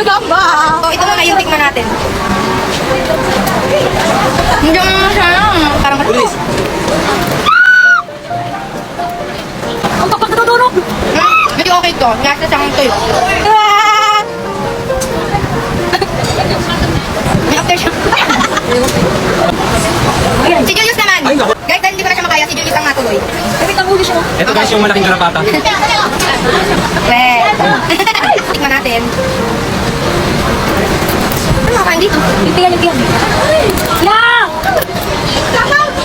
Gamba! So, ito na yung tikman natin. Hindi mo masarap. Parang Pulis! Ang kapag natutulog! Hindi okay to. Nasa siyang ito yun. May after siya. Si Julius naman. Ay, naku. Guys, dahil hindi ko na siya makaya, si Julius ang natuloy. Kapit ang huli siya. Ito guys yung malaking garapata. Weh. Tikman natin. Ano makakain dito? Itiyan. Yeah!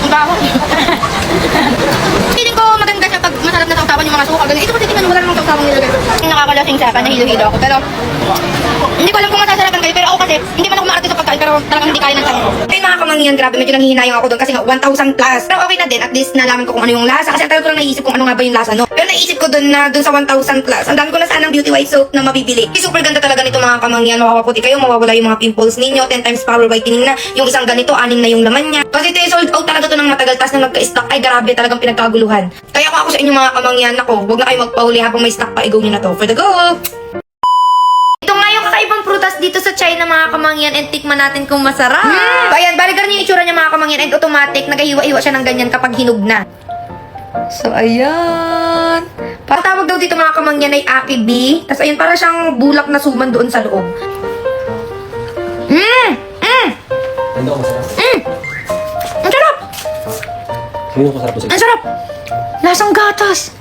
Ang baho. Feeling ko maganda siya pag masarap na sausawan yung mga suka. Ganun. Ito kasi tingnan mo, wala namang sausawang nilagay. Nakakalasing sa akin, nahilo-hilo ako. Pero, hindi ko alam kung masasarapan kayo. Pero ako kasi, hindi man ako maarte sa pagkain. Pero talagang hindi kaya ng tanong. Ayun mga kamangyan, grabe. Medyo nanghihinayang ako doon kasi nga 1,000 plus. Pero okay na din. At least nalaman ko kung ano yung lasa. Kasi ang tagal ko lang naisip kung ano nga ba yung lasa, no? Pero naisip ko doon na doon sa 1,000 plus. Ang dami ko na sanang beauty white soap na mabibili. Super ganda talaga nito mga kamangyan. Makapaputi kayo, mawawala yung mga pimples ninyo. 10 times power whitening na. Yung isang ganito, 6 na yung laman niya. Kasi ito sold out talaga to ng matagal. Tas na nagka-stock. Ay grabe, talagang pinagkaguluhan. Kaya kung ako sa inyo mga kamangyan, ako, huwag na kayo magpahuli habang may stock pa. I-go nyo na to. For the go! Ito nga yung kakaibang prutas dito sa China mga kamangyan and tikman natin kung masarap. Ayan, balikan niyo yung itsura niya mga kamangyan and automatic, naghihiwa-hiwa siya ng ganyan kapag hinog na. So, ayan. Parang tawag daw dito mga kamangyan ay akibi. Tapos ayun, para siyang bulak na suman doon sa loob. Hindi ako masarap. Ang sarap! Hindi ako masarap to Ang sarap! Lasang gatas.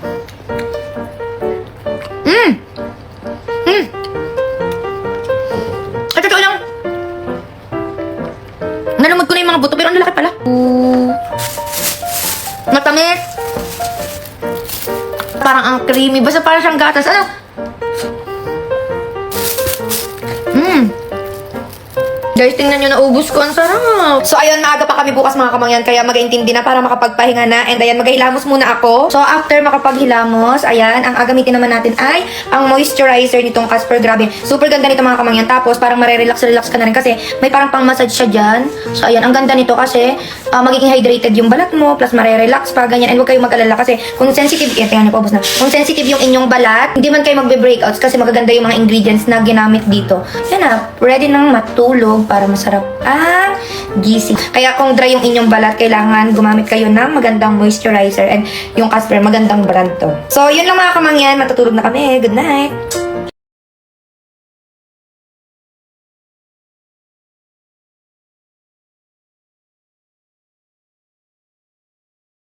At totoo lang, nalumod ko na yung mga buto, pero ang lalaki pala. Matamis. Parang ang creamy. Basta parang siyang gatas. Ano? Guys, tingnan nyo, naubos ko. Ang sarap. So, ayun, maaga pa kami bukas mga kamangyan. Kaya mag-intindi na para makapagpahinga na. And ayan, maghihilamos muna ako. So, after makapaghilamos, ayan, ang agamitin naman natin ay ang moisturizer nitong Casper. Grabe. Super ganda nito mga kamangyan. Tapos, parang marerelax ka na rin kasi may parang pang-massage siya dyan. So, ayan, ang ganda nito kasi magiging hydrated yung balat mo. Plus, marerelax pa, ganyan. And huwag kayong mag-alala kasi kung sensitive, tingnan nyo, paubos na. Kung sensitive yung inyong balat, hindi man kayo magbe-breakouts kasi magaganda yung mga ingredients na ginamit dito. Yan na, ready nang matulog para masarap ang gising. Kaya kung dry yung inyong balat, kailangan gumamit kayo ng magandang moisturizer and yung Casper, magandang brand to. So, yun lang mga kamangyan. Matutulog na kami. Good night!